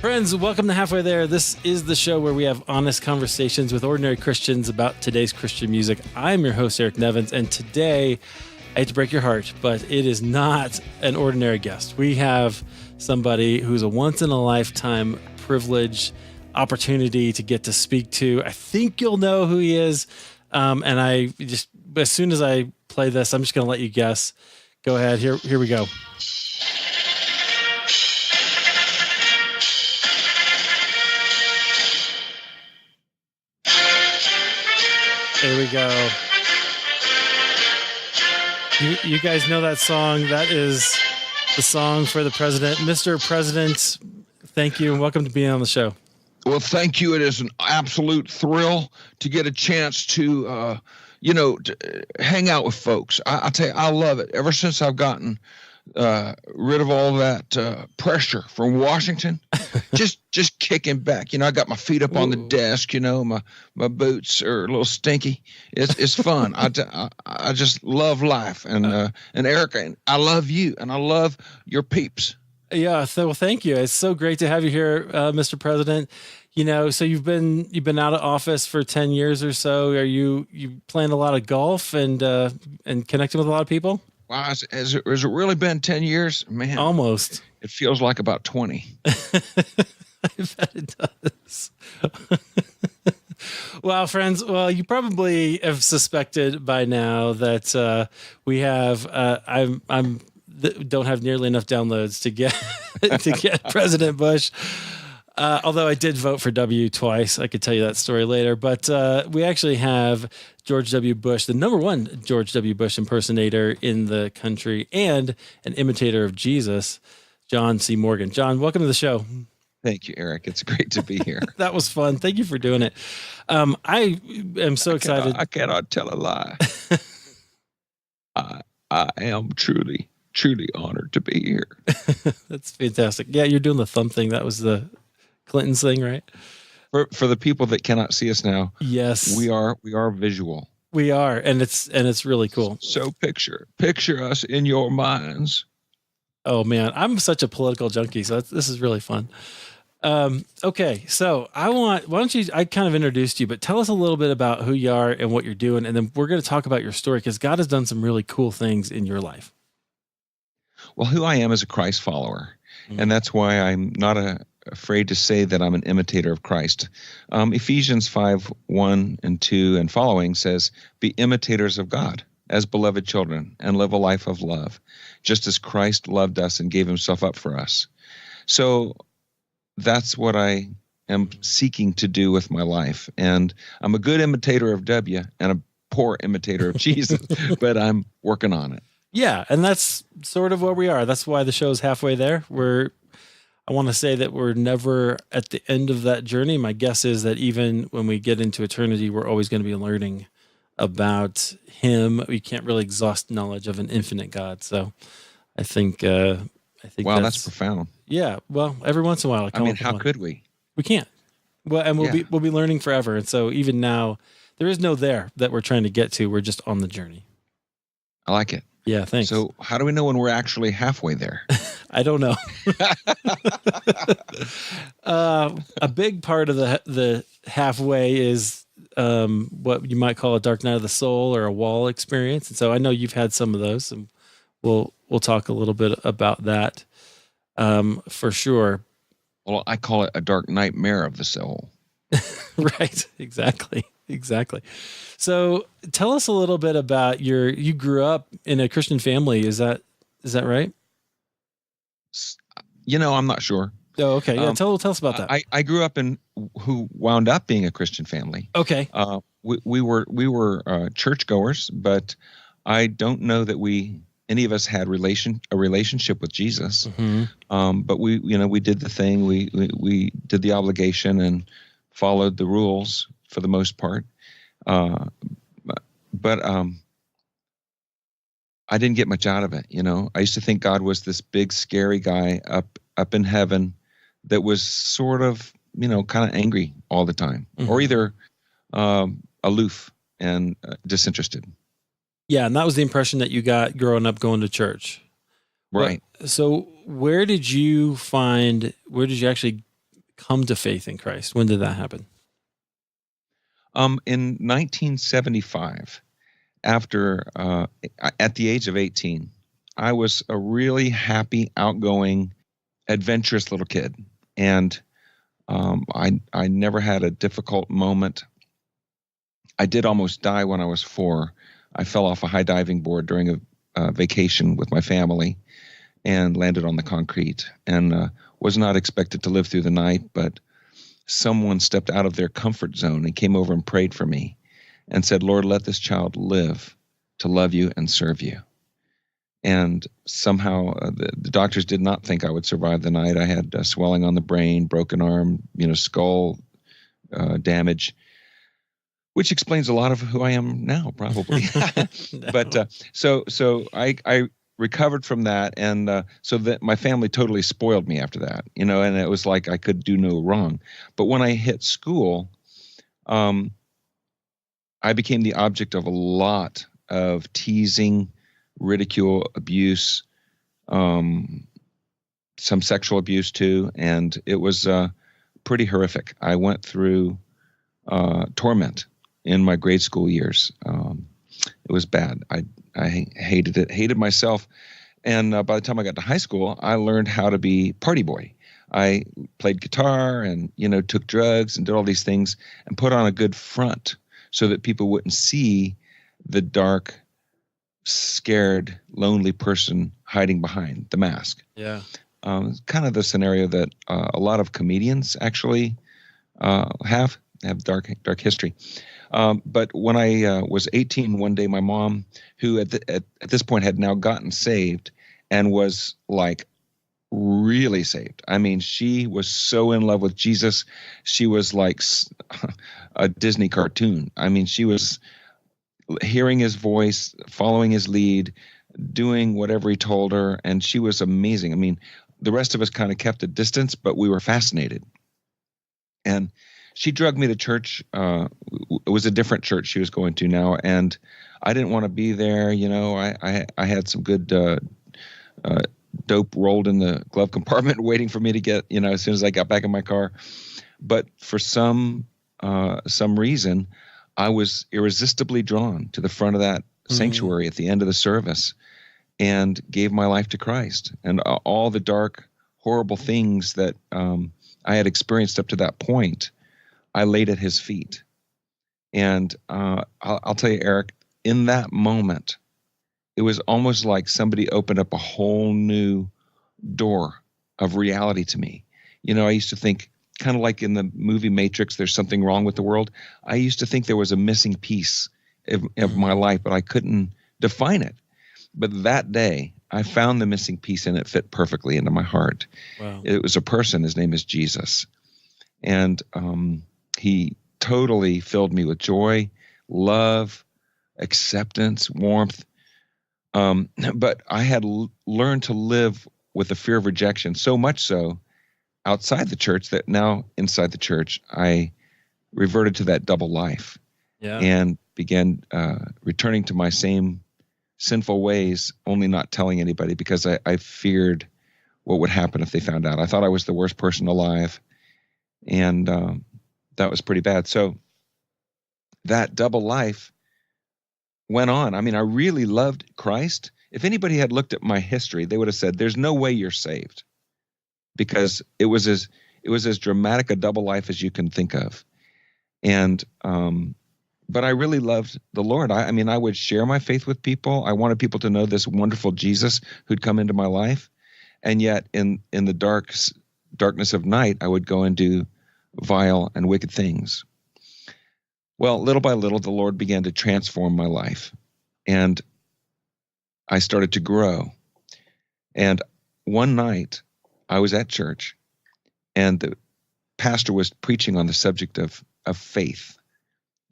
Friends, welcome to Halfway There. This is the show where we have honest conversations with ordinary Christians about today's Christian music. I'm your host, Eric Nevins, and today, I hate to break your heart, but it is not an ordinary guest. We have somebody who's a once-in-a-lifetime privilege, opportunity to get to speak to. I think you'll know who he is, and I just, as soon as I play this, I'm just going to let you guess. Go ahead. Here we go. There we go. You guys know that song. That is the song for the president. Mr. President, thank you and welcome to being on the show. Well, thank you. It is an absolute thrill to get a chance to, to hang out with folks. I tell you, I love it. Ever since I've gotten rid of all that pressure from Washington, just kicking back. I got my feet up on the desk. My boots are a little stinky. It's fun. I just love life, and Eric, I love you, and I love your peeps. Yeah. So thank you. It's so great to have you here, Mr. President. So you've been out of office for 10 years or so. Are you playing a lot of golf and connecting with a lot of people? Wow, has it really been 10 years? Man, almost. It feels like about 20. I bet it does. Well, friends, you probably have suspected by now that we have. Don't have nearly enough downloads to get President Bush. Although I did vote for W twice. I could tell you that story later. But we actually have George W. Bush, the number one George W. Bush impersonator in the country and an imitator of Jesus, John C. Morgan. John, welcome to the show. Thank you, Eric. It's great to be here. That was fun. Thank you for doing it. I am so excited. I cannot tell a lie. I am truly honored to be here. That's fantastic. Yeah, you're doing the thumb thing. That was the Clinton's thing, right? For the people that cannot see us now, yes, we are visual. We are, and it's really cool. So picture us in your minds. Oh man, I'm such a political junkie, so this is really fun. Okay, so why don't you? I kind of introduced you, but tell us a little bit about who you are and what you're doing, and then we're going to talk about your story because God has done some really cool things in your life. Well, who I am is a Christ follower, and that's why I'm not afraid to say that I'm an imitator of Christ. Ephesians 5:1 and 2 and following says, "Be imitators of God as beloved children and live a life of love, just as Christ loved us and gave himself up for us." So that's what I am seeking to do with my life. And I'm a good imitator of W and a poor imitator of Jesus, but I'm working on it. Yeah, and that's sort of where we are. That's why the show's halfway there. I want to say that we're never at the end of that journey. My guess is that even when we get into eternity, we're always going to be learning about him. We can't really exhaust knowledge of an infinite God. So I think wow, that's profound. Yeah. Well, every once in a while, how could we? We can't. Well, and we'll be learning forever. And so even now, there is no there that we're trying to get to. We're just on the journey. I like it. Yeah, thanks. So how do we know when we're actually halfway there? I don't know. A big part of the halfway is what you might call a dark night of the soul or a wall experience. And so I know you've had some of those, and we'll talk a little bit about that for sure. Well, I call it a dark nightmare of the soul. Right. Exactly. So tell us a little bit about you grew up in a Christian family. Is that right? I'm not sure. Oh, okay. Yeah. Tell us about that. I grew up in who wound up being a Christian family. Okay. We were churchgoers, but I don't know that any of us had a relationship with Jesus. Mm-hmm. But we did the thing. We did the obligation and followed the rules for the most part. But I didn't get much out of it. I used to think God was this big, scary guy up in heaven that was sort of, kind of angry all the time, mm-hmm. or either aloof and disinterested. Yeah, and that was the impression that you got growing up going to church. Right. So where did you actually come to faith in Christ? When did that happen? In 1975, after at the age of 18, I was a really happy, outgoing, adventurous little kid, and I never had a difficult moment. I did almost die when I was 4. I fell off a high diving board during a vacation with my family and landed on the concrete, and was not expected to live through the night, but someone stepped out of their comfort zone and came over and prayed for me and said, Lord, let this child live to love you and serve you. And somehow the doctors did not think I would survive the night. I had swelling on the brain, broken arm, skull damage, which explains a lot of who I am now, probably. No. But so I recovered from that, and so that my family totally spoiled me after that, and it was like I could do no wrong. But when I hit school, I became the object of a lot of teasing, ridicule, abuse, some sexual abuse too, and it was pretty horrific. I went through torment in my grade school years. It was bad. I hated it, hated myself. And by the time I got to high school, I learned how to be party boy. I played guitar and, took drugs and did all these things and put on a good front so that people wouldn't see the dark, scared, lonely person hiding behind the mask. Yeah. Kind of the scenario that a lot of comedians actually have dark history. But when I was 18, one day, my mom, who at this point had now gotten saved and was like really saved. I mean, she was so in love with Jesus. She was like a Disney cartoon. I mean, she was hearing his voice, following his lead, doing whatever he told her, and she was amazing. I mean, the rest of us kind of kept a distance, but we were fascinated. And she drugged me to church. It was a different church she was going to now, and I didn't want to be there. I had some good dope rolled in the glove compartment waiting for me to get, as soon as I got back in my car. But for some reason, I was irresistibly drawn to the front of that sanctuary at the end of the service and gave my life to Christ. And all the dark, horrible things that I had experienced up to that point, I laid at his feet. And I'll tell you, Eric, in that moment, it was almost like somebody opened up a whole new door of reality to me. I used to think, kind of like in the movie Matrix, there's something wrong with the world. I used to think there was a missing piece of my life, but I couldn't define it. But that day, I found the missing piece, and it fit perfectly into my heart. Wow. It was a person. His name is Jesus. And he totally filled me with joy, love, acceptance, warmth. But I had learned to live with the fear of rejection, so much so outside the church that now inside the church, I reverted to that double life and began returning to my same sinful ways, only not telling anybody because I feared what would happen if they found out. I thought I was the worst person alive, and that was pretty bad. So that double life went on. I mean, I really loved Christ. If anybody had looked at my history, they would have said, there's no way you're saved, because it was as dramatic a double life as you can think of. And but I really loved the Lord. I mean, I would share my faith with people. I wanted people to know this wonderful Jesus who'd come into my life. And yet in the darkness of night, I would go and do vile and wicked things. Well, little by little, the Lord began to transform my life, and I started to grow. And one night I was at church, and the pastor was preaching on the subject of faith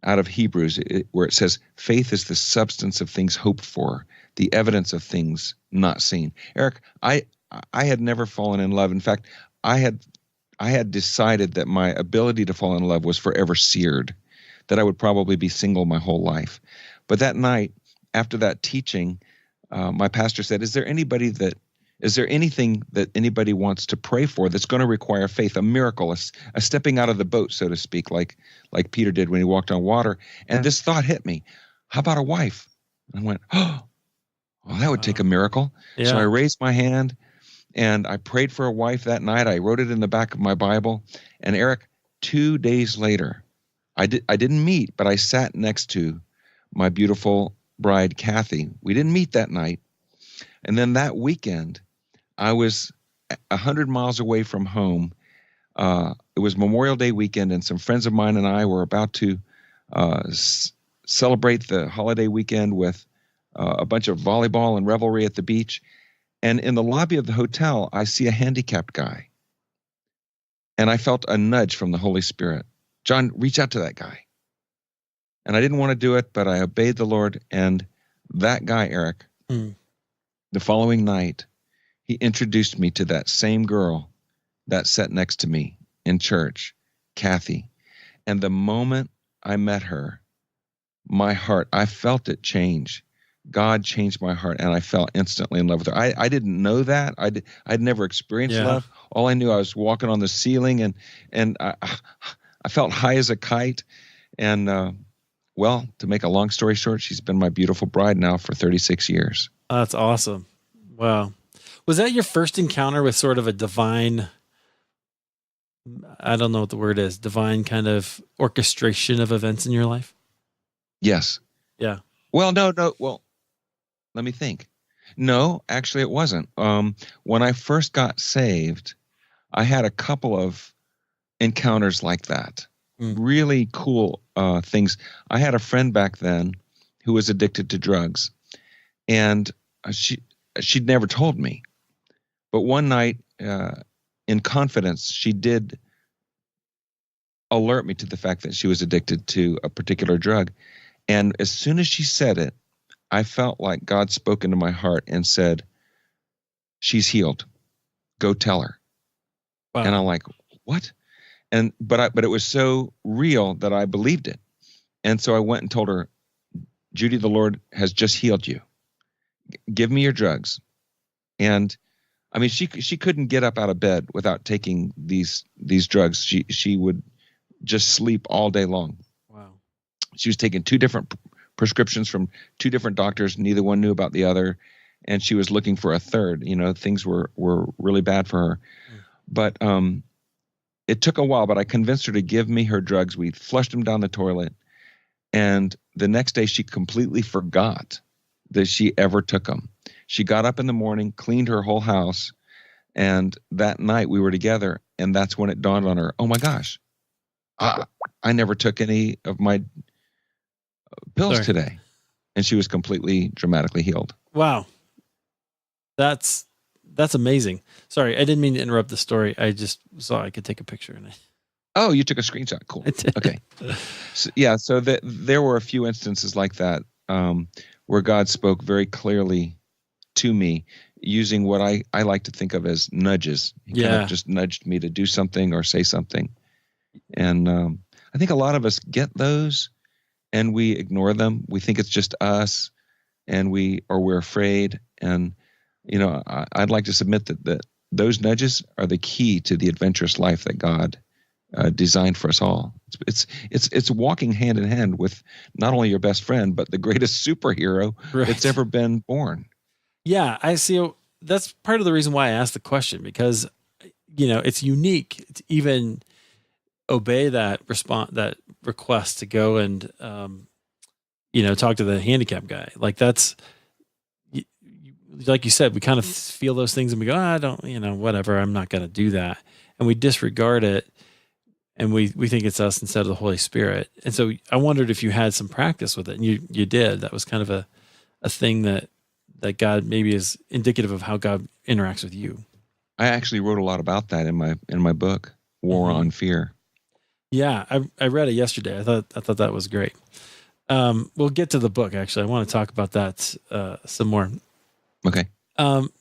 out of Hebrews, where it says, faith is the substance of things hoped for, the evidence of things not seen. Eric, I had never fallen in love. In fact, I had decided that my ability to fall in love was forever seared, that I would probably be single my whole life. But that night, after that teaching, my pastor said, is there anybody that Is there anything that anybody wants to pray for that's going to require faith, a miracle, a stepping out of the boat, so to speak, like Peter did when he walked on water? And this thought hit me. How about a wife? And I went, oh, well, that would take a miracle. Yeah. So I raised my hand and I prayed for a wife that night. I wrote it in the back of my Bible. And Eric, 2 days later, I didn't meet, but I sat next to my beautiful bride, Kathy. We didn't meet that night. And then that weekend, I was 100 miles away from home. It was Memorial Day weekend, and some friends of mine and I were about to celebrate the holiday weekend with a bunch of volleyball and revelry at the beach. And in the lobby of the hotel, I see a handicapped guy. And I felt a nudge from the Holy Spirit. John, reach out to that guy. And I didn't want to do it, but I obeyed the Lord. And that guy, Eric, the following night, he introduced me to that same girl that sat next to me in church, Kathy. And the moment I met her, my heart, I felt it change. God changed my heart, and I fell instantly in love with her. I didn't know that. I'd never experienced love. All I knew, I was walking on the ceiling, and I felt high as a kite. And well, to make a long story short, she's been my beautiful bride now for 36 years. That's awesome. Wow. Was that your first encounter with sort of a divine, I don't know what the word is, divine kind of orchestration of events in your life? Yes. Yeah. Well, no. Well, let me think. No, actually it wasn't. When I first got saved, I had a couple of encounters like that. Really cool things. I had a friend back then who was addicted to drugs, and she'd never told me. But one night, in confidence, she did alert me to the fact that she was addicted to a particular drug. And as soon as she said it, I felt like God spoke into my heart and said, she's healed. Go tell her. Wow. And I'm like, what? But it was so real that I believed it. And so I went and told her, Judy, the Lord has just healed you. Give me your drugs. And I mean, she couldn't get up out of bed without taking these drugs. She would just sleep all day long. Wow. She was taking 2 different prescriptions from 2 different doctors. Neither one knew about the other. And she was looking for a third. You know, things were really bad for her. But it took a while, but I convinced her to give me her drugs. We flushed them down the toilet. And the next day she completely forgot that she ever took them. She got up in the morning, cleaned her whole house. And that night we were together. And that's when it dawned on her, oh my gosh, I never took any of my pills today. And she was completely dramatically healed. Wow. That's amazing. Sorry, I didn't mean to interrupt the story. I just saw I could take a picture. Oh, you took a screenshot. Cool. Okay. So there were a few instances like that where God spoke very clearly to me using what I like to think of as nudges. He kind of just nudged me to do something or say something. And I think a lot of us get those and we ignore them. We think it's just us and we're afraid. And, you know, I'd like to submit that those nudges are the key to the adventurous life that God designed for us all. It's walking hand in hand with not only your best friend, but the greatest superhero that's ever been born. Yeah, I see. That's part of the reason why I asked the question, because, you know, it's unique to even obey that request to go and, you know, talk to the handicap guy. Like that's, like you said, we kind of feel those things and we go, I don't, you know, whatever, I'm not going to do that. And we disregard it. And we think it's us instead of the Holy Spirit. And so I wondered if you had some practice with it, and you did. That was kind of a thing that God maybe is indicative of how God interacts with you. I actually wrote a lot about that in my book, War on Fear. Yeah, I read it yesterday. I thought that was great. We'll get to the book. Actually, I want to talk about that some more. Okay.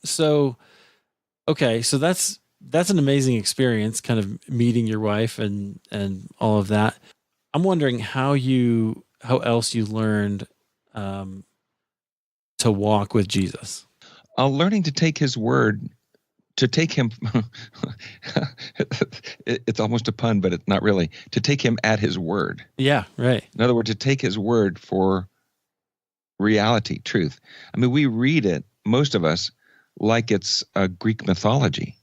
So that's an amazing experience, kind of meeting your wife and all of that. I'm wondering how else you learned to walk with Jesus. Learning to take his word, to take him, it's almost a pun, but it's not really, to take him at his word. Yeah, right. In other words, to take his word for reality, truth. I mean, we read it, most of us, like it's a Greek mythology.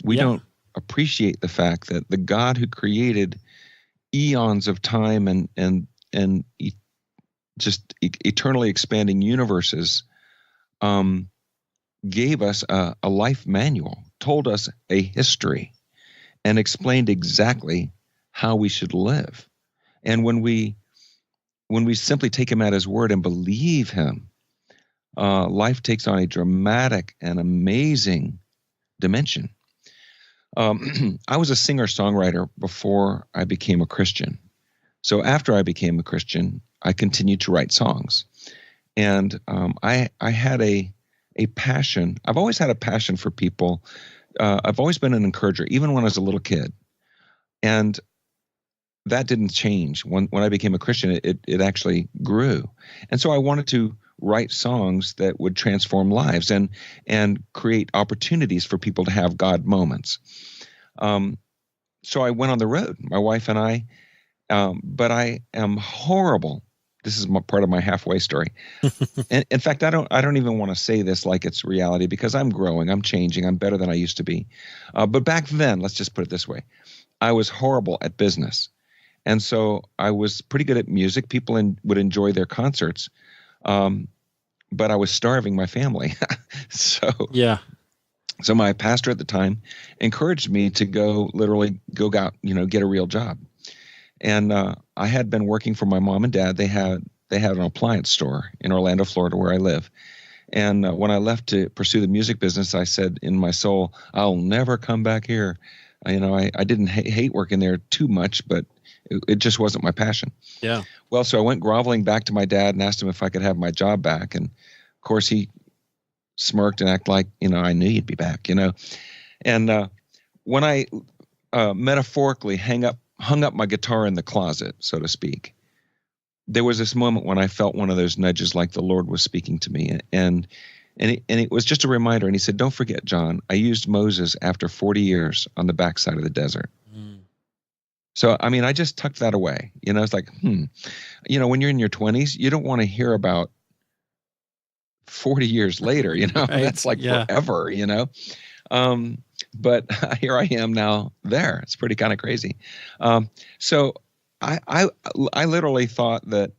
We don't appreciate the fact that the God who created eons of time and just eternally expanding universes, gave us a life manual, told us a history, and explained exactly how we should live. And when we simply take him at his word and believe him, life takes on a dramatic and amazing dimension. I was a singer-songwriter before I became a Christian. So after I became a Christian, I continued to write songs. And I had a passion. I've always had a passion for people. I've always been an encourager, even when I was a little kid. And that didn't change. When I became a Christian, it actually grew. And so I wanted to write songs that would transform lives and create opportunities for people to have God moments. So I went on the road, my wife and I, but I am horrible. This is part of my halfway story. And in fact, I don't even want to say this like it's reality, because I'm growing, I'm changing, I'm better than I used to be. But back then, let's just put it this way, I was horrible at business. And so I was pretty good at music. People would enjoy their concerts. But I was starving my family. So my pastor at the time encouraged me to go out, get a real job. And I had been working for my mom and dad. They had an appliance store in Orlando, Florida, where I live. And when I left to pursue the music business, I said in my soul, I'll never come back here. I didn't hate working there too much, but it just wasn't my passion. Yeah. Well, so I went groveling back to my dad and asked him if I could have my job back. And of course he smirked and acted like, I knew you'd be back, And when I metaphorically hung up my guitar in the closet, so to speak, there was this moment when I felt one of those nudges, like the Lord was speaking to me. And it was just a reminder. And he said, don't forget, John, I used Moses after 40 years on the backside of the desert. So, I just tucked that away. It's like, when you're in your 20s, you don't want to hear about 40 years later, Right. That's like forever, But here I am now there. It's pretty kind of crazy. So I literally thought that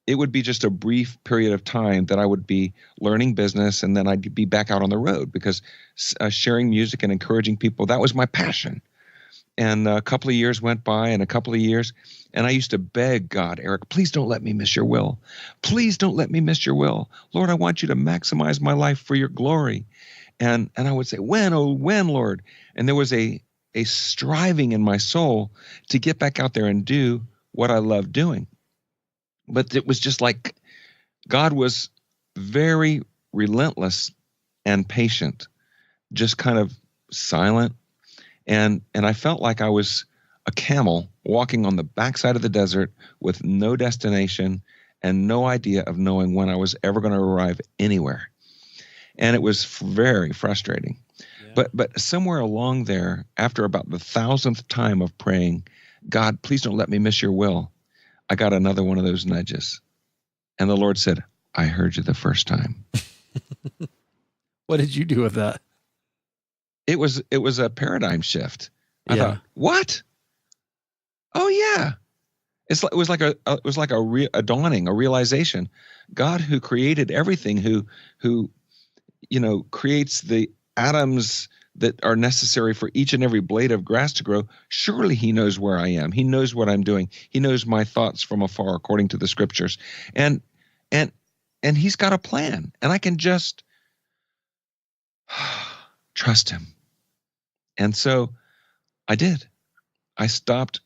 it would be just a brief period of time that I would be learning business, and then I'd be back out on the road, because sharing music and encouraging people, that was my passion. And a couple of years went by, and I used to beg God, Eric, please don't let me miss your will. Please don't let me miss your will. Lord, I want you to maximize my life for your glory. And I would say, when, oh, when, Lord? And there was a striving in my soul to get back out there and do what I love doing. But it was just like God was very relentless and patient, just kind of silent. And I felt like I was a camel walking on the backside of the desert with no destination and no idea of knowing when I was ever going to arrive anywhere. And it was very frustrating. Yeah. But somewhere along there, after about the 1,000th time of praying, God, please don't let me miss your will, I got another one of those nudges. And the Lord said, I heard you the first time. What did you do with that? It was a paradigm shift. I Yeah. thought, what? Oh yeah. It was like a dawning, a realization. God, who created everything, who creates the atoms that are necessary for each and every blade of grass to grow, surely he knows where I am. He knows what I'm doing. He knows my thoughts from afar, according to the scriptures. And he's got a plan, and I can just trust him. And so I did. I stopped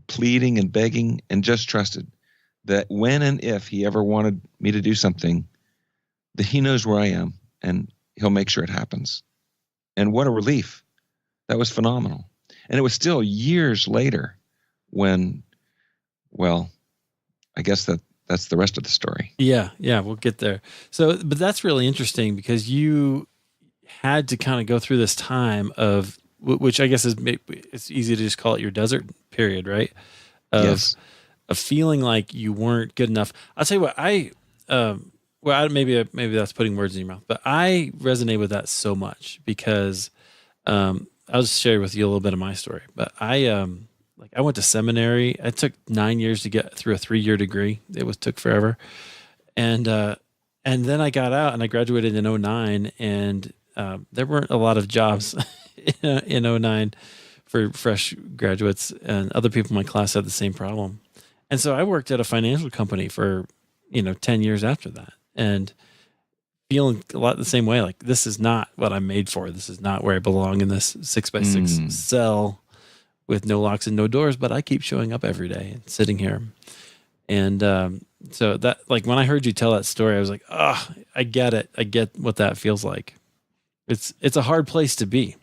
pleading and begging and just trusted that when and if he ever wanted me to do something, that he knows where I am and he'll make sure it happens. And what a relief. That was phenomenal. And it was still years later when, well, I guess that that's the rest of the story. Yeah, we'll get there. So, but that's really interesting because you had to kind of go through this time of, which I guess it's easy to just call it your desert period, right? Yes. Of feeling like you weren't good enough. I'll tell you what, maybe that's putting words in your mouth, but I resonate with that so much because I'll just share with you a little bit of my story. But I went to seminary. It took 9 years to get through a 3-year degree. Took forever. And then I got out and I graduated in 2009, and there weren't a lot of jobs in 2009 for fresh graduates, and other people in my class had the same problem. And so I worked at a financial company for, 10 years after that, and feeling a lot the same way. Like, this is not what I'm made for. This is not where I belong in this 6x6 cell with no locks and no doors, but I keep showing up every day and sitting here. And so that, like, when I heard you tell that story, I was like, oh, I get it. I get what that feels like. It's a hard place to be.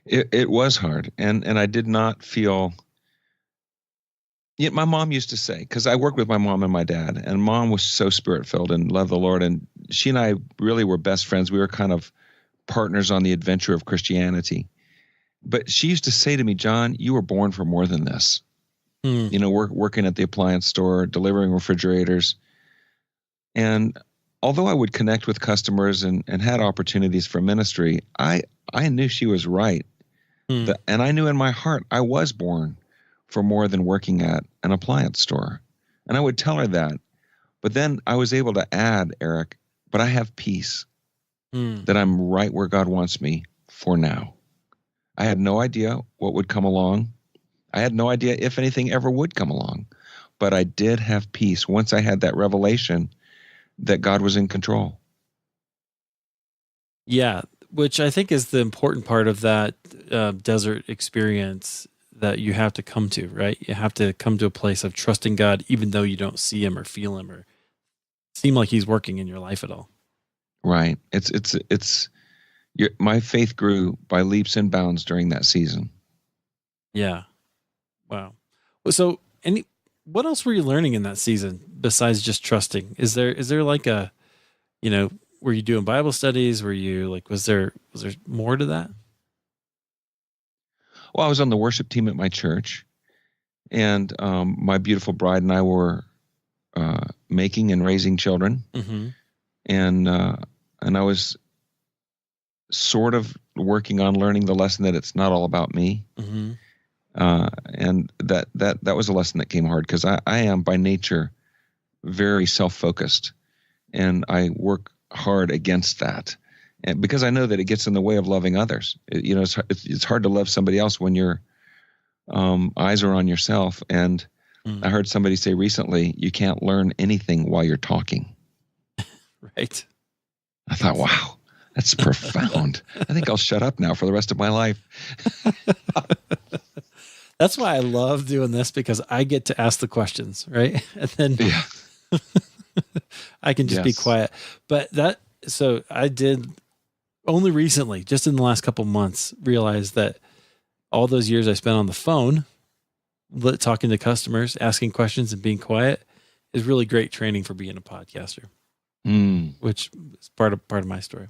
It was hard. And I did not feel. Yet my mom used to say, because I worked with my mom and my dad, and mom was so spirit-filled and loved the Lord. And she and I really were best friends. We were kind of partners on the adventure of Christianity. But she used to say to me, John, you were born for more than this. Working at the appliance store, delivering refrigerators. And although I would connect with customers and had opportunities for ministry, I knew she was right. And I knew in my heart I was born for more than working at an appliance store. And I would tell her that. But then I was able to add, Eric, but I have peace that I'm right where God wants me for now. I had no idea what would come along. I had no idea if anything ever would come along. But I did have peace once I had that revelation that God was in control. Yeah, which I think is the important part of that desert experience that you have to come to, right? You have to come to a place of trusting God, even though you don't see him or feel him or seem like he's working in your life at all. Right. My faith grew by leaps and bounds during that season. Yeah. Wow. So what else were you learning in that season besides just trusting? Is there like a, were you doing Bible studies? Were you like, was there more to that? Well, I was on the worship team at my church, and my beautiful bride and I were making and raising children. Mm-hmm. And I was sort of working on learning the lesson that it's not all about me. Mm-hmm. And that was a lesson that came hard because I am by nature very self-focused, and I work hard against that. And because I know that it gets in the way of loving others. It's hard to love somebody else when your eyes are on yourself. And I heard somebody say recently, you can't learn anything while you're talking. Right. I thought, wow, that's profound. I think I'll shut up now for the rest of my life. That's why I love doing this, because I get to ask the questions, right? And then I can just be quiet. But so I did only recently, just in the last couple months, realize that all those years I spent on the phone, talking to customers, asking questions and being quiet is really great training for being a podcaster, which is part of my story.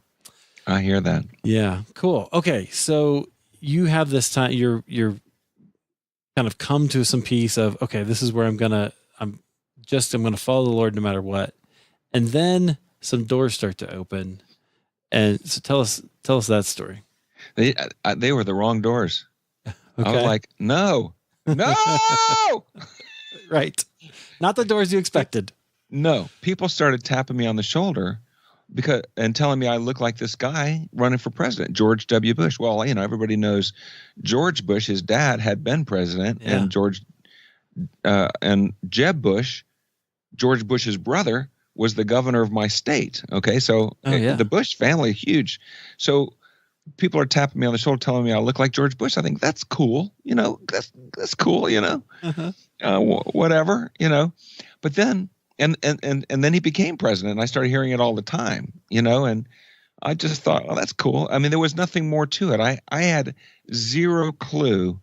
I hear that. Yeah. Cool. Okay. So you have this time, you're kind of come to some peace of, okay, this is where I'm going to follow the Lord no matter what. And then some doors start to open. And so tell us that story. They were the wrong doors. Okay. I was like, no. Right. Not the doors you expected. No. People started tapping me on the shoulder and telling me I look like this guy running for president, George W. Bush. Well, everybody knows George Bush, his dad, had been president, and and Jeb Bush, George Bush's brother, was the governor of my state. Okay, so the Bush family, huge. So people are tapping me on the shoulder, telling me I look like George Bush. I think that's cool. That's cool. Whatever. But then. And then he became president, and I started hearing it all the time, and I just thought, well, that's cool. I mean, there was nothing more to it. I had zero clue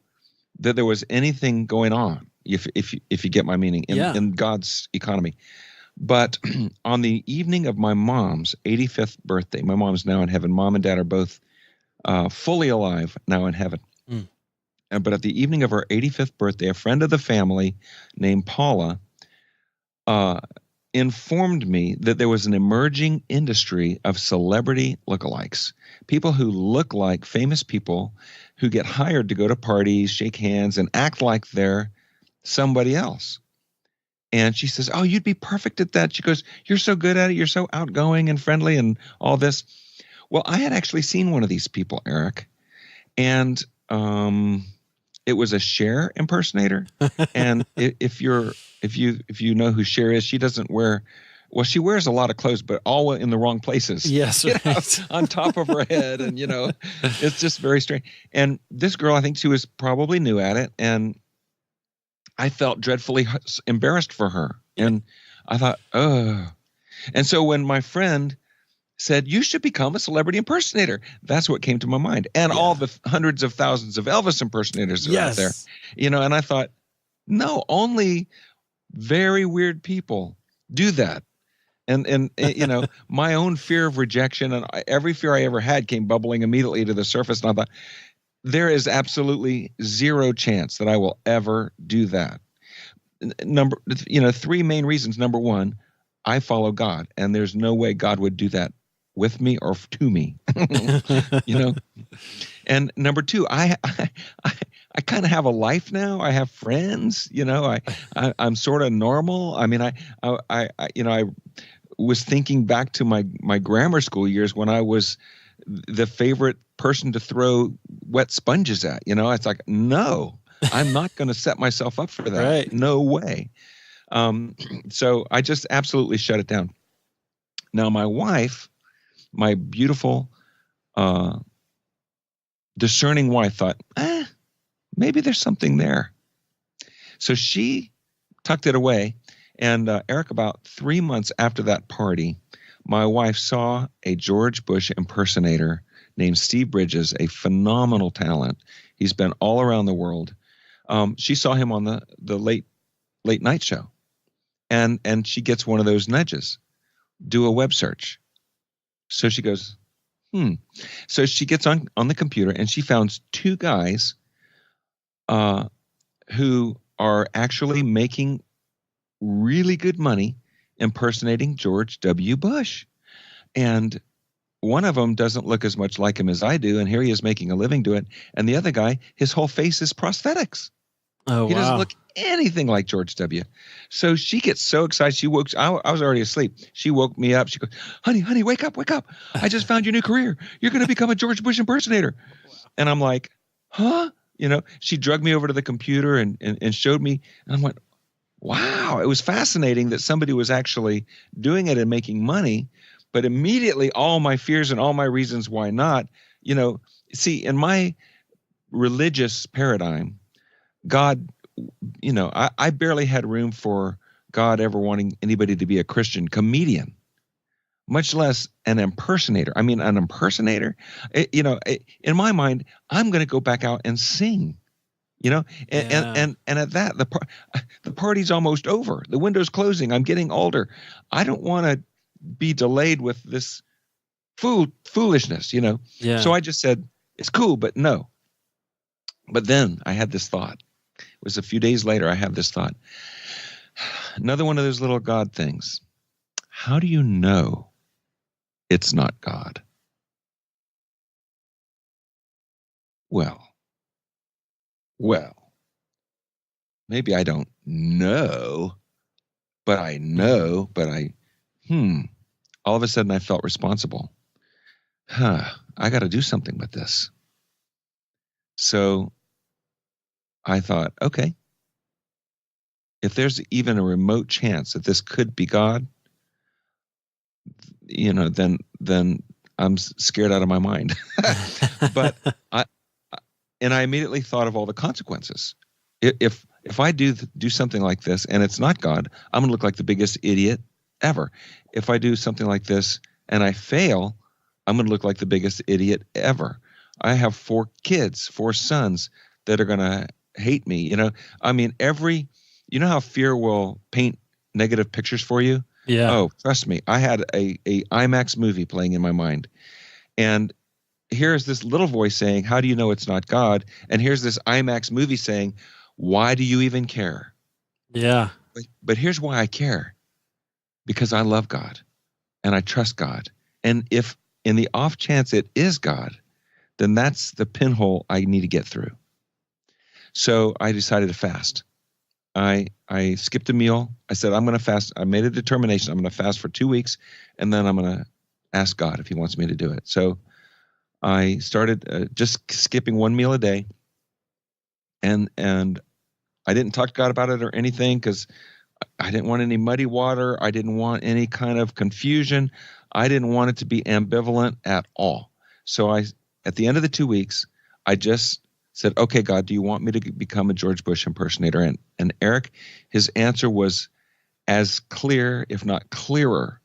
that there was anything going on. if you get my meaning, in God's economy. But on the evening of my mom's 85th birthday, my mom's now in heaven. Mom and dad are both fully alive now in heaven. Mm. But at the evening of her 85th birthday, a friend of the family named Paula informed me that there was an emerging industry of celebrity lookalikes, people who look like famous people who get hired to go to parties, shake hands, and act like they're somebody else. And she says, "Oh, you'd be perfect at that." She goes, "You're so good at it. You're so outgoing and friendly and all this." Well, I had actually seen one of these people, Eric, and it was a Cher impersonator. And if you know who Cher is, she doesn't wear. Well, she wears a lot of clothes, but all in the wrong places. Yes, right. On top of her head, and it's just very strange. And this girl, I think she was probably new at it, and I felt dreadfully embarrassed for her. And I thought, oh. And so when my friend said, "You should become a celebrity impersonator," that's what came to my mind. And all the hundreds of thousands of Elvis impersonators are out there. And I thought, no, only very weird people do that. And my own fear of rejection and every fear I ever had came bubbling immediately to the surface. And I thought, there is absolutely zero chance that I will ever do that. Three main reasons. Number one, I follow God, and there's no way God would do that with me or to me. And number two, I kind of have a life now. I have friends. I'm sort of normal. I mean, I was thinking back to my grammar school years when I was the favorite person to throw wet sponges at. It's like, no, I'm not going to set myself up for that. Right. No way. So I just absolutely shut it down. Now, my wife, my beautiful, discerning wife, thought, maybe there's something there. So she tucked it away. And Eric, about 3 months after that party, my wife saw a George Bush impersonator named Steve Bridges, a phenomenal talent. He's been all around the world. She saw him on the late night show, and she gets one of those nudges, do a web search. So she goes, So she gets on the computer, and she found two guys who are actually making really good money impersonating George W. Bush. And one of them doesn't look as much like him as I do, and here he is making a living doing it. And the other guy, his whole face is prosthetics. Oh, he doesn't look anything like George W. So she gets so excited. She woke. I was already asleep. She woke me up. She goes, honey, wake up. I just found your new career. You're going to become a George Bush impersonator. Wow. And I'm like, huh? She drugged me over to the computer and showed me. And I went, wow. It was fascinating that somebody was actually doing it and making money. But immediately all my fears and all my reasons why not, see, in my religious paradigm, God, I barely had room for God ever wanting anybody to be a Christian comedian, much less an impersonator. I mean, an impersonator, in my mind, I'm going to go back out and sing, and at that, the party's almost over. The window's closing. I'm getting older. I don't want to be delayed with this foolishness, Yeah. So I just said, it's cool, but no. But then I had this thought. It was a few days later, I had this thought. Another one of those little God things. How do you know it's not God? Well, maybe I don't know, but I know, all of a sudden I felt responsible. I got to do something with this. So I thought, okay, if there's even a remote chance that this could be God, then I'm scared out of my mind. But I immediately thought of all the consequences. If I do something like this and it's not God, I'm going to look like the biggest idiot ever. If I do something like this and I fail, I'm going to look like the biggest idiot ever. I have 4 sons that are going to hate me. I mean, you know how fear will paint negative pictures for you? Yeah. Oh, trust me. I had a IMAX movie playing in my mind. And here's this little voice saying, how do you know it's not God? And here's this IMAX movie saying, why do you even care? Yeah. But here's why I care. Because I love God and I trust God. And if in the off chance it is God, then that's the pinhole I need to get through. So I decided to fast. I skipped a meal. I said, I'm going to fast. I made a determination. I'm going to fast for 2 weeks, and then I'm going to ask God if he wants me to do it. So I started just skipping one meal a day, and I didn't talk to God about it or anything because I didn't want any muddy water. I didn't want any kind of confusion. I didn't want it to be ambivalent at all. So at the end of the 2 weeks, I just said, okay, God, do you want me to become a George Bush impersonator? And Eric, his answer was as clear, if not clearer,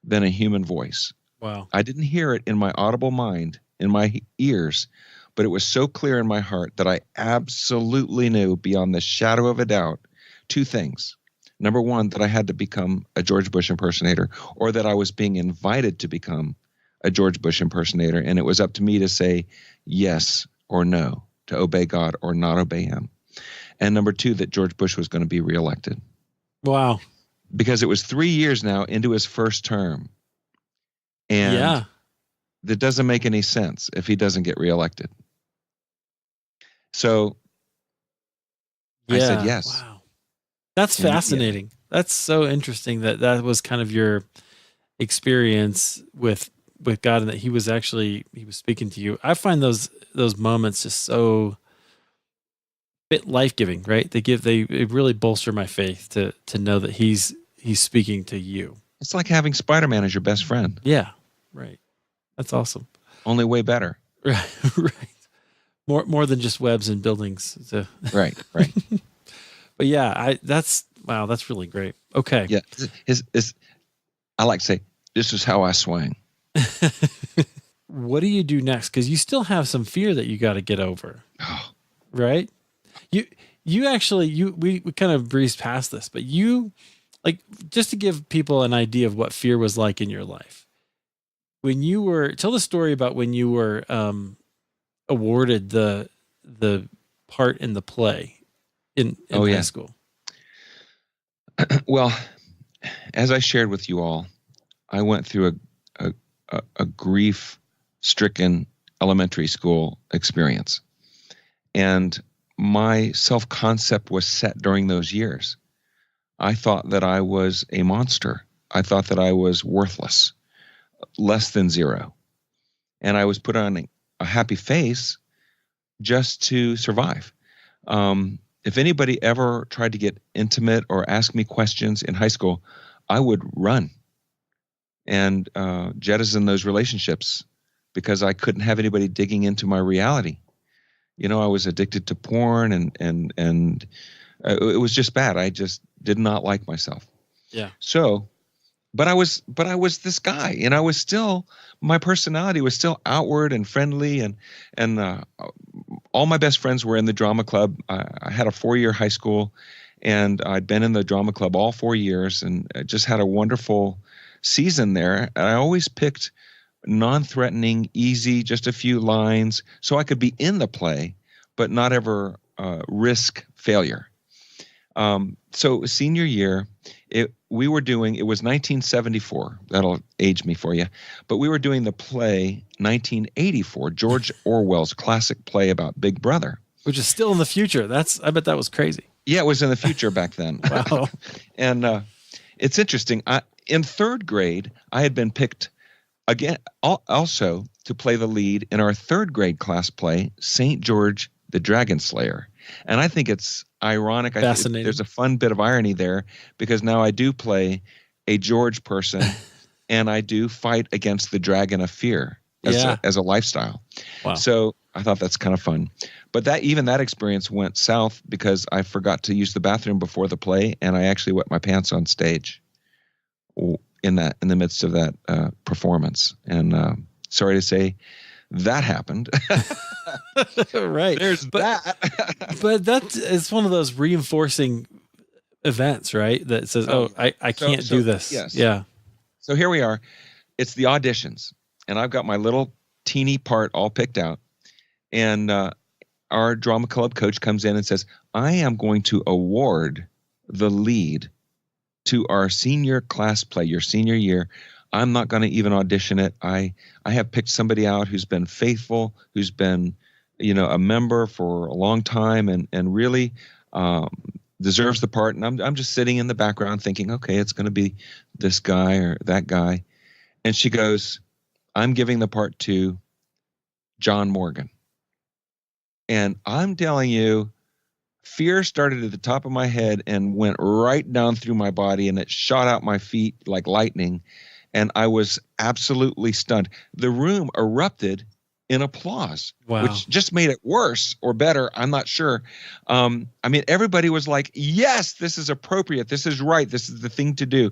than a human voice. Wow. I didn't hear it in my audible mind, in my ears, but it was so clear in my heart that I absolutely knew beyond the shadow of a doubt 2 things. Number one, that I had to become a George Bush impersonator, or that I was being invited to become a George Bush impersonator, and it was up to me to say yes or no, to obey God or not obey him. And number 2, that George Bush was going to be reelected. Wow. Because it was 3 years now into his first term. And that doesn't make any sense if he doesn't get reelected. So I said yes. Wow. That's fascinating. That's so interesting that was kind of your experience with God, and that he was speaking to you. I find those moments just so bit life-giving, right? They really bolster my faith to know that he's speaking to you. It's like having Spider-Man as your best friend. Yeah. Right. That's awesome. Only way better. Right. Right. More than just webs and buildings. Right. But yeah, that's really great. Okay. Yeah. I like to say, this is how I swing. What do you do next? Because you still have some fear that you got to get over. Oh. Right? You actually, we kind of breezed past this, but just to give people an idea of what fear was like in your life. Tell the story about when you were awarded the part in the play in high school. Well, as I shared with you all, I went through a grief-stricken elementary school experience. And my self-concept was set during those years. I thought that I was a monster. I thought that I was worthless, less than zero. And I was put on a happy face just to survive. If anybody ever tried to get intimate or ask me questions in high school, I would run and jettison those relationships because I couldn't have anybody digging into my reality. I was addicted to porn and it was just bad. I just did not like myself. Yeah. So, but I was this guy, and my personality was still outward and friendly, and all my best friends were in the drama club. I had a 4-year high school, and I'd been in the drama club all 4 years, and I just had a wonderful season there. And I always picked non-threatening, easy, just a few lines, so I could be in the play, but not ever risk failure. So senior year, it was 1974. That'll age me for you. But we were doing the play 1984, George Orwell's classic play about Big Brother. Which is still in the future. I bet that was crazy. Yeah, it was in the future back then. Wow. And it's interesting. In 3rd grade, I had been picked again also to play the lead in our 3rd grade class play, St. George the Dragon Slayer. And I think it's ironic. Fascinating. There's a fun bit of irony there because now I do play a George person and I do fight against the dragon of fear as a lifestyle. Wow. So I thought that's kind of fun. But that experience went south because I forgot to use the bathroom before the play, and I actually wet my pants on stage in the midst of that performance. And sorry to say that happened. Right. There's that. But it's one of those reinforcing events, right? That says, I can't do this. Yes. Yeah. So here we are. It's the auditions, and I've got my little teeny part all picked out. And our drama club coach comes in and says, I am going to award the lead to our senior class play, your senior year. I'm not going to even audition it. I have picked somebody out who's been faithful, who's been, a member for a long time and really deserves the part. And I'm just sitting in the background thinking, okay, it's going to be this guy or that guy. And she goes, I'm giving the part to John Morgan. And I'm telling you, fear started at the top of my head and went right down through my body, and it shot out my feet like lightning. And I was absolutely stunned. The room erupted in applause, which just made it worse or better. I'm not sure. Everybody was like, yes, this is appropriate. This is right. This is the thing to do.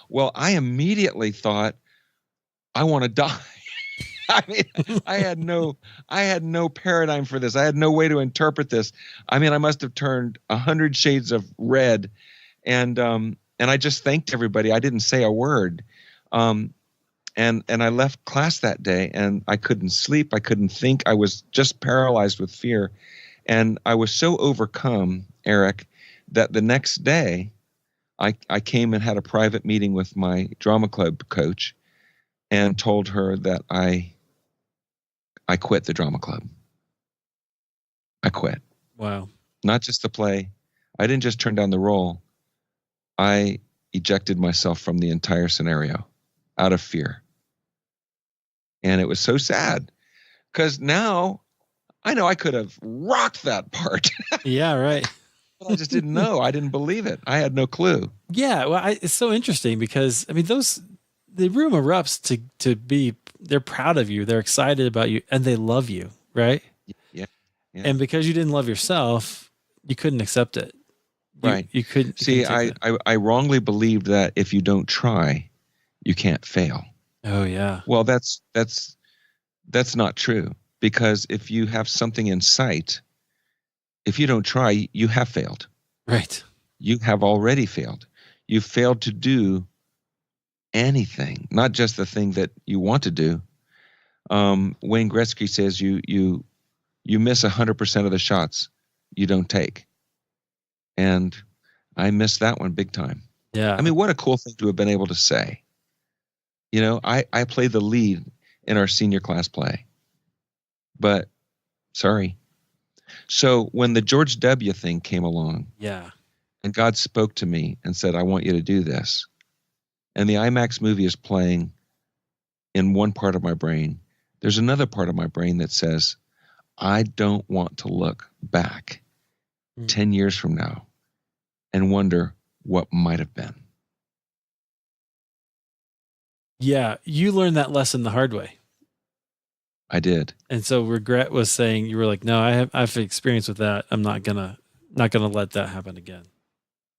Well, I immediately thought, I want to die. I had no paradigm for this. I had no way to interpret this. I must have turned 100 shades of red, and I just thanked everybody. I didn't say a word, and I left class that day, and I couldn't sleep. I couldn't think. I was just paralyzed with fear, and I was so overcome, Eric, that the next day, I came and had a private meeting with my drama club coach, and told her that I quit the drama club. I quit. Wow. Not just the play. I didn't just turn down the role. I ejected myself from the entire scenario out of fear. And it was so sad because now I know I could have rocked that part. Yeah, right. But I just didn't know. I didn't believe it. I had no clue. Yeah. Well, it's so interesting because, the room erupts they're proud of you. They're excited about you and they love you. Right. Yeah. And because you didn't love yourself, you couldn't accept it. Right. You couldn't. See, I wrongly believed that if you don't try, you can't fail. Oh yeah. Well, that's not true, because if you have something in sight, if you don't try, you have failed. Right. You have already failed. You've failed to do anything, not just the thing that you want to do. Wayne Gretzky says you miss 100% of the shots you don't take. And I missed that one big time. Yeah. What a cool thing to have been able to say. I played the lead in our senior class play. But sorry. So when the George W. thing came along, yeah, and God spoke to me and said, I want you to do this. And the IMAX movie is playing in one part of my brain. There's another part of my brain that says, I don't want to look back 10 years from now and wonder what might have been. Yeah, you learned that lesson the hard way. I did. And so regret was saying, you were like, no, I've experience with that. I'm not gonna let that happen again.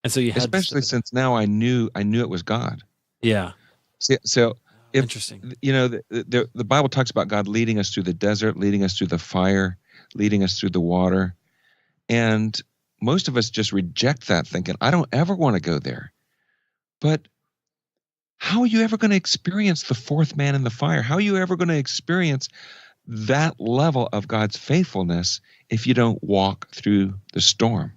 And so you had, especially since now I knew it was God. Yeah. So interesting. The Bible talks about God leading us through the desert, leading us through the fire, leading us through the water. And most of us just reject that, thinking, I don't ever want to go there. But how are you ever going to experience the fourth man in the fire? How are you ever going to experience that level of God's faithfulness if you don't walk through the storm?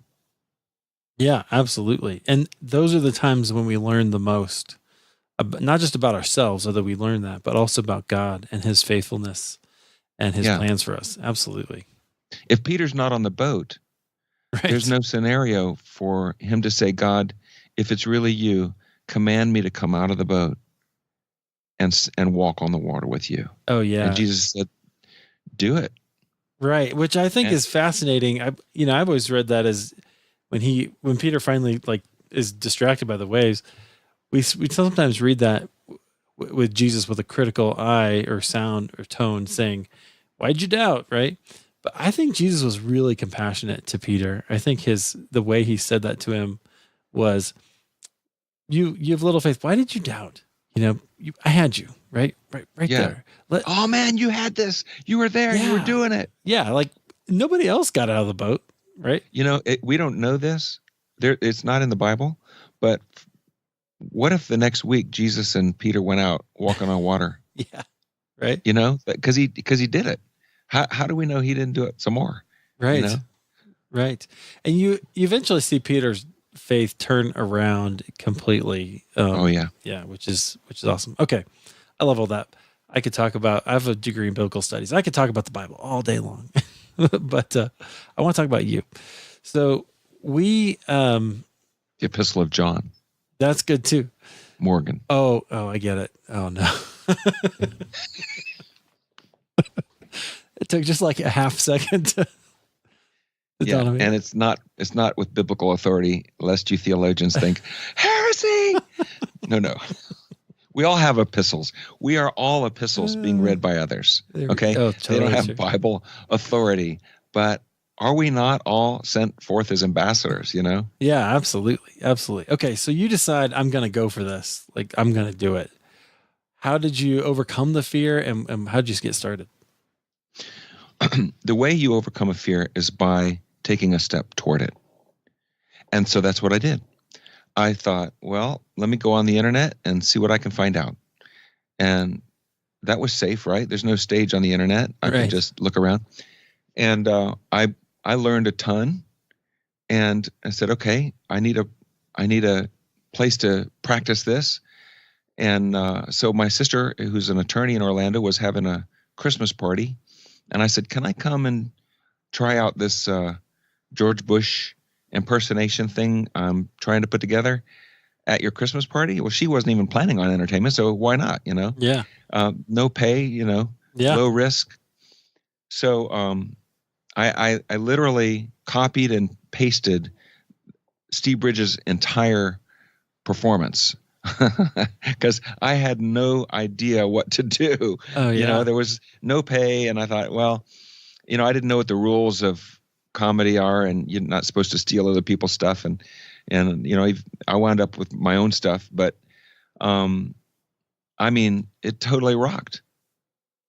Yeah, absolutely. And those are the times when we learn the most, not just about ourselves, although we learn that, but also about God and his faithfulness and his plans for us. Absolutely. If Peter's not on the boat, there's no scenario for him to say, God, if it's really you, command me to come out of the boat and walk on the water with you. Oh, yeah. And Jesus said, do it. Right. Which I think is fascinating. I've always read that as when Peter finally is distracted by the waves, we sometimes read that with Jesus with a critical eye or sound or tone saying, why'd you doubt? Right. But I think Jesus was really compassionate to Peter. I think the way he said that to him was, you have little faith. Why did you doubt? I had you right Yeah. there. Oh man, you had this. You were there. You were Yeah. doing it. Yeah. Like nobody else got out of the boat. Right. We don't know this. It's not in the Bible, but what if the next week Jesus and Peter went out walking on water? Yeah. Right. Because he did it. How do we know he didn't do it some more? Right. Right. And you eventually see Peter's faith turn around completely. Oh yeah. Yeah. Which is awesome. Okay. I love all that. I have a degree in biblical studies. I could talk about the Bible all day long, but I want to talk about you. So the Epistle of John. That's good too. Morgan. Oh, I get it. Oh no. It took just like a half second to dawn on me. And it's not with biblical authority, lest you theologians think heresy. No. We all have epistles. We are all epistles being read by others. Okay? Totally they don't have Bible authority, but are we not all sent forth as ambassadors, Yeah, absolutely. Absolutely. Okay, so you decide I'm going to go for this. Like I'm going to do it. How did you overcome the fear and how did you get started? The way you overcome a fear is by taking a step toward it. And so that's what I did. I thought, well, let me go on the internet and see what I can find out. And that was safe, right? There's no stage on the internet. I could just look around. And I learned a ton. And I said, okay, I need a place to practice this. And so my sister, who's an attorney in Orlando, was having a Christmas party. And I said, can I come and try out this George Bush impersonation thing I'm trying to put together at your Christmas party? Well, she wasn't even planning on entertainment, so why not, Yeah. No pay, low risk. So I literally copied and pasted Steve Bridges' entire performance because I had no idea what to do. Oh, yeah. There was no pay, and I thought, well, I didn't know what the rules of comedy are, and you're not supposed to steal other people's stuff, and I wound up with my own stuff, but it totally rocked.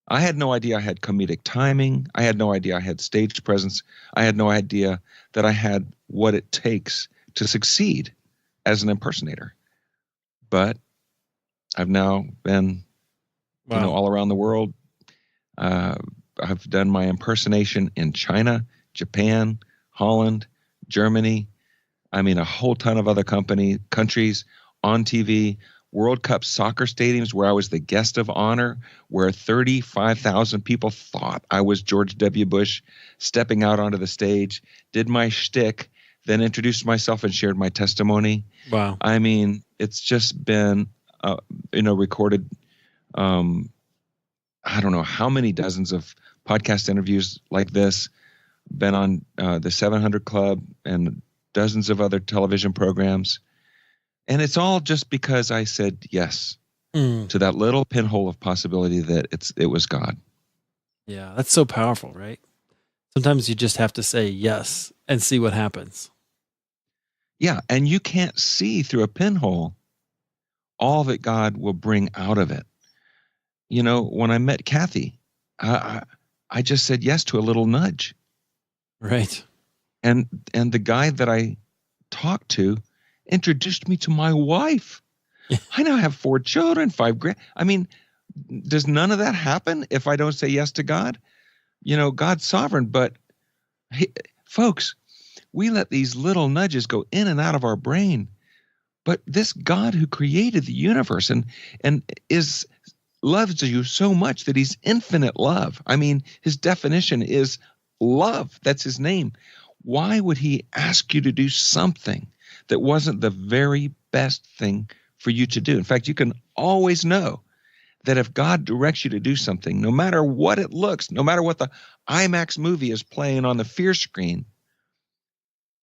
I had no idea I had comedic timing. I had no idea I had stage presence. I had no idea that I had what it takes to succeed as an impersonator. But I've now been, all around the world. I've done my impersonation in China, Japan, Holland, Germany. A whole ton of other countries, on TV, World Cup soccer stadiums where I was the guest of honor, where 35,000 people thought I was George W. Bush, stepping out onto the stage, did my shtick, then introduced myself and shared my testimony. Wow. It's just been, recorded, I don't know how many dozens of podcast interviews like this, been on the 700 Club and dozens of other television programs. And it's all just because I said yes to that little pinhole of possibility that it was God. Yeah, that's so powerful, right? Sometimes you just have to say yes and see what happens. Yeah, and you can't see through a pinhole all that God will bring out of it. When I met Kathy, I just said yes to a little nudge. Right. And the guy that I talked to introduced me to my wife. I now have 4 children, 5 grand. Does none of that happen if I don't say yes to God? God's sovereign, but folks, we let these little nudges go in and out of our brain. But this God who created the universe and loves you so much that he's infinite love. His definition is love. That's his name. Why would he ask you to do something that wasn't the very best thing for you to do? In fact, you can always know that if God directs you to do something, no matter what it looks, no matter what the IMAX movie is playing on the fear screen,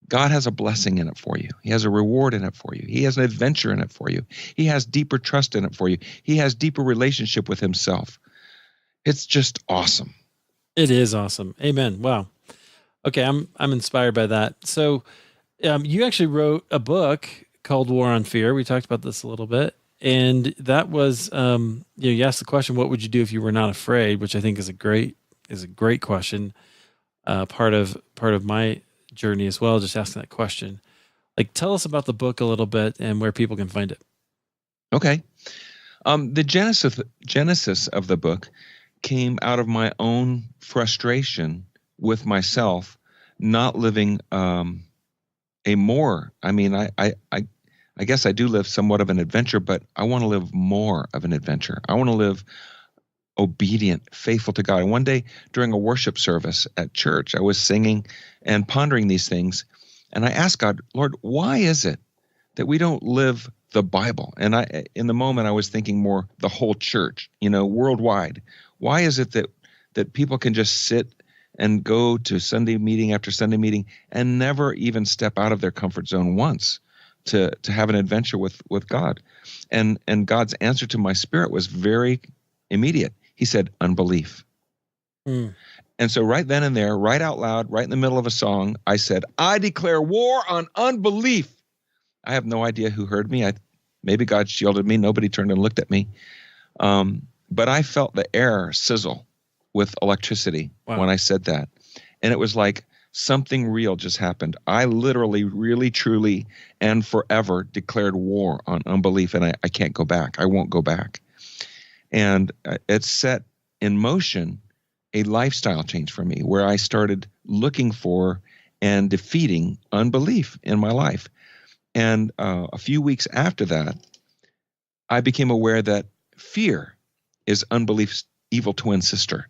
God has a blessing in it for you. He has a reward in it for you. He has an adventure in it for you. He has deeper trust in it for you. He has deeper relationship with himself. It's just awesome. It is awesome. Amen. Wow. Okay, I'm inspired by that. So you actually wrote a book called War on Fear. We talked about this a little bit. And that was, you asked the question, what would you do if you were not afraid? Which I think is a great question. Part of my journey as well, just asking that question. Like, tell us about the book a little bit and where people can find it. Okay. The genesis of the book came out of my own frustration with myself, not living a more. I mean, I guess I do live somewhat of an adventure, but I want to live more of an adventure. I want to live obedient, faithful to God. And one day during a worship service at church, I was singing and pondering these things, and I asked God, Lord, why is it that we don't live the Bible? And in the moment, I was thinking more the whole church, worldwide. Why is it that people can just sit and go to Sunday meeting after Sunday meeting and never even step out of their comfort zone once to have an adventure with God? And God's answer to my spirit was very immediate. He said, unbelief. Mm. And so right then and there, right out loud, right in the middle of a song, I said, I declare war on unbelief. I have no idea who heard me. Maybe God shielded me. Nobody turned and looked at me. But I felt the air sizzle with electricity when I said that. And it was like something real just happened. I literally, really, truly, and forever declared war on unbelief, and I can't go back. I won't go back. And it set in motion a lifestyle change for me where I started looking for and defeating unbelief in my life. And a few weeks after that, I became aware that fear is unbelief's evil twin sister,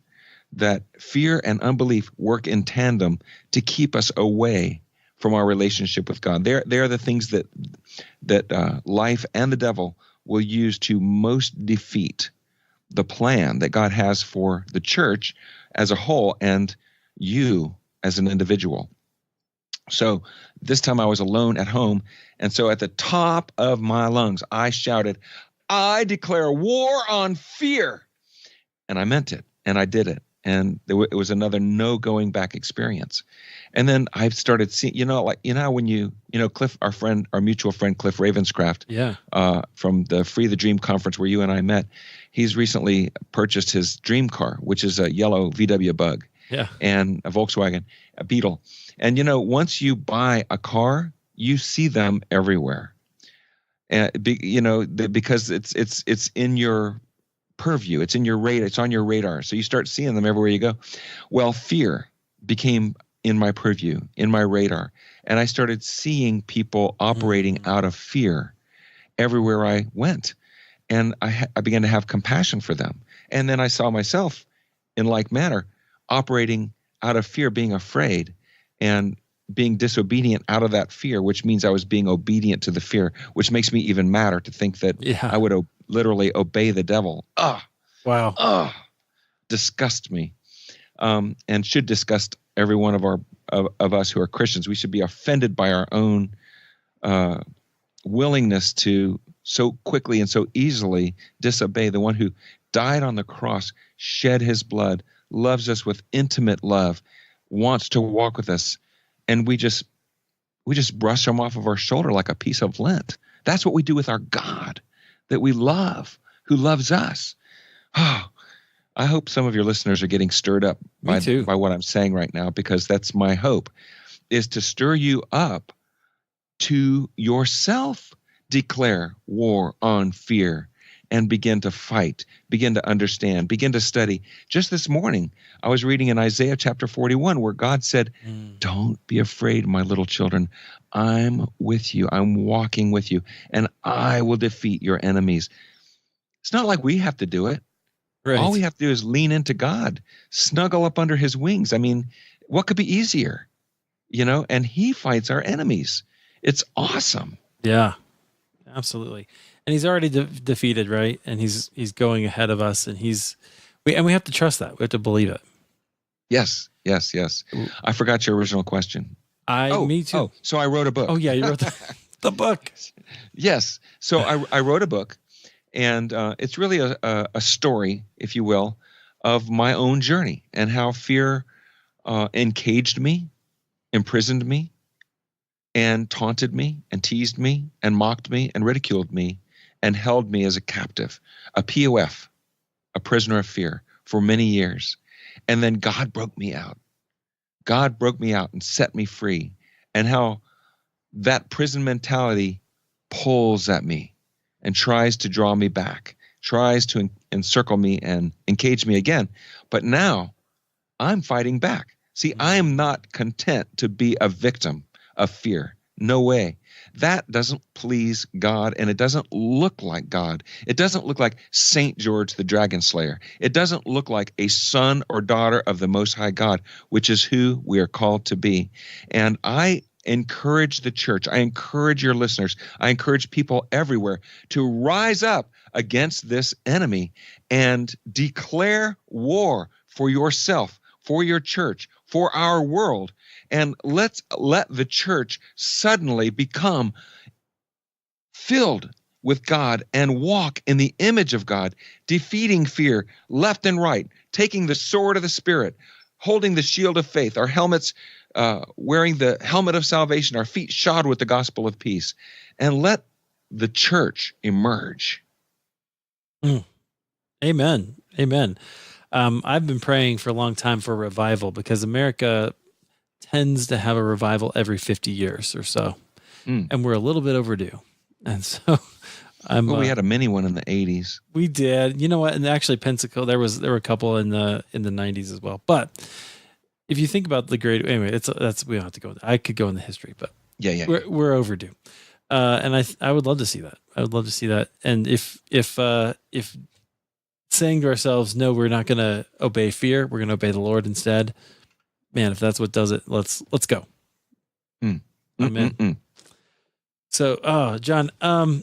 that fear and unbelief work in tandem to keep us away from our relationship with God. They're the things that life and the devil will use to most defeat the plan that God has for the church as a whole and you as an individual. So this time I was alone at home, and so at the top of my lungs, I shouted, I declare war on fear. And I meant it, and I did it. And it was another no going back experience. And then I started seeing, when Cliff, our mutual friend, Cliff Ravenscraft, from the Free the Dream conference where you and I met, he's recently purchased his dream car, which is a yellow VW Bug and a Volkswagen, a Beetle. And, once you buy a car, you see them everywhere. And, because it's in your purview, it's in your radar, it's on your radar. So you start seeing them everywhere you go. Well, fear became in my purview, in my radar. And I started seeing people operating out of fear everywhere I went. And I began to have compassion for them. And then I saw myself in like manner operating out of fear, being afraid and being disobedient out of that fear, which means I was being obedient to the fear, which makes me even madder to think that I would literally obey the devil. Disgust me, and should disgust every one of us who are Christians. We should be offended by our own willingness to so quickly and so easily disobey the one who died on the cross, shed his blood, loves us with intimate love, wants to walk with us, and we just brush him off of our shoulder like a piece of lint. That's what we do with our God that we love, who loves us. Oh, I hope some of your listeners are getting stirred up by what I'm saying right now, because that's my hope, is to stir you up to yourself declare war on fear and begin to fight, begin to understand, begin to study. Just this morning, I was reading in Isaiah chapter 41 where God said, don't be afraid, my little children. I'm with you. I'm walking with you, and I will defeat your enemies. It's not like we have to do it. Right. All we have to do is lean into God, snuggle up under his wings. I mean, what could be easier? And he fights our enemies. It's awesome. Yeah, absolutely. And he's already defeated, right? And he's going ahead of us, and we have to trust that. We have to believe it. Yes. I forgot your original question. Me too. Oh, so I wrote a book. Oh yeah, you wrote the book. Yes. So I wrote a book, and it's really a story, if you will, of my own journey and how fear encaged me, imprisoned me, and taunted me, and teased me, and mocked me, and ridiculed me, and held me as a captive, a POF, a prisoner of fear, for many years. And then God broke me out. God broke me out and set me free. And how that prison mentality pulls at me and tries to draw me back, tries to encircle me and encage me again. But now I'm fighting back. See, I am not content to be a victim of fear. No way. That doesn't please God, and it doesn't look like God. It doesn't look like Saint George the Dragon Slayer. It doesn't look like a son or daughter of the Most High God, which is who we are called to be. And I encourage the church. I encourage your listeners. I encourage people everywhere to rise up against this enemy and declare war for yourself, for your church, for our world. And let's let the church suddenly become filled with God and walk in the image of God, defeating fear left and right, taking the sword of the Spirit, holding the shield of faith, our helmets, wearing the helmet of salvation, our feet shod with the gospel of peace, and let the church emerge. Amen. Amen. I've been praying for a long time for revival because America tends to have a revival every 50 years or so. And we're a little bit overdue. And so we had a mini one in the 80s. We did. You know what? And actually Pensacola, there were a couple in the 90s as well. But if you think about the great, anyway, we don't have to go. I could go in the history, but we're overdue. And I would love to see that. I would love to see that. And if saying to ourselves, no, we're not going to obey fear, we're going to obey the Lord instead. Man, if that's what does it, let's go. Amen. So, John,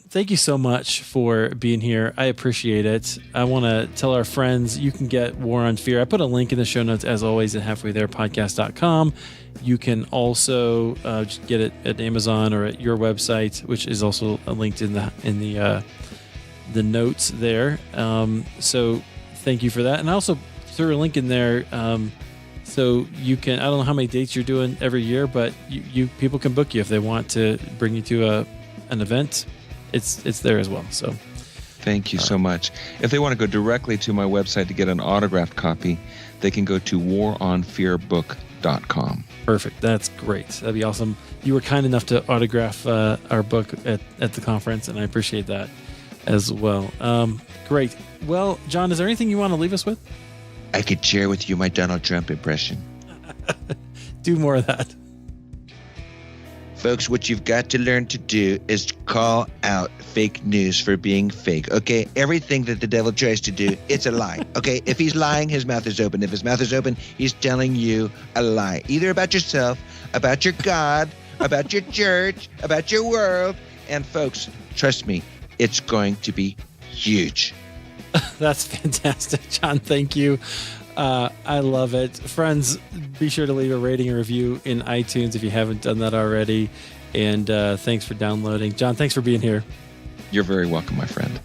thank you so much for being here. I appreciate it. I want to tell our friends you can get War on Fear. I put a link in the show notes, as always, at halfwaytherepodcast.com. You can also just get it at Amazon or at your website, which is also linked in the notes there. So thank you for that. And I also threw a link in there so you can, I don't know how many dates you're doing every year, but you people can book you if they want to bring you to an event. It's there as well. So thank you so much. If they want to go directly to my website to get an autographed copy, they can go to waronfearbook.com. Perfect. That's great. That'd be awesome. You were kind enough to autograph our book at the conference, and I appreciate that as well. Great. Well, John, is there anything you want to leave us with? I could share with you my Donald Trump impression. Do more of that. Folks, what you've got to learn to do is call out fake news for being fake, okay? Everything that the devil tries to do, it's a lie, okay? If he's lying, his mouth is open. If his mouth is open, he's telling you a lie, either about yourself, about your God, about your church, about your world. And folks, trust me, it's going to be huge. That's fantastic, John. Thank you. I love it. Friends, be sure to leave a rating and review in iTunes if you haven't done that already. And thanks for downloading. John, thanks for being here. You're very welcome, my friend.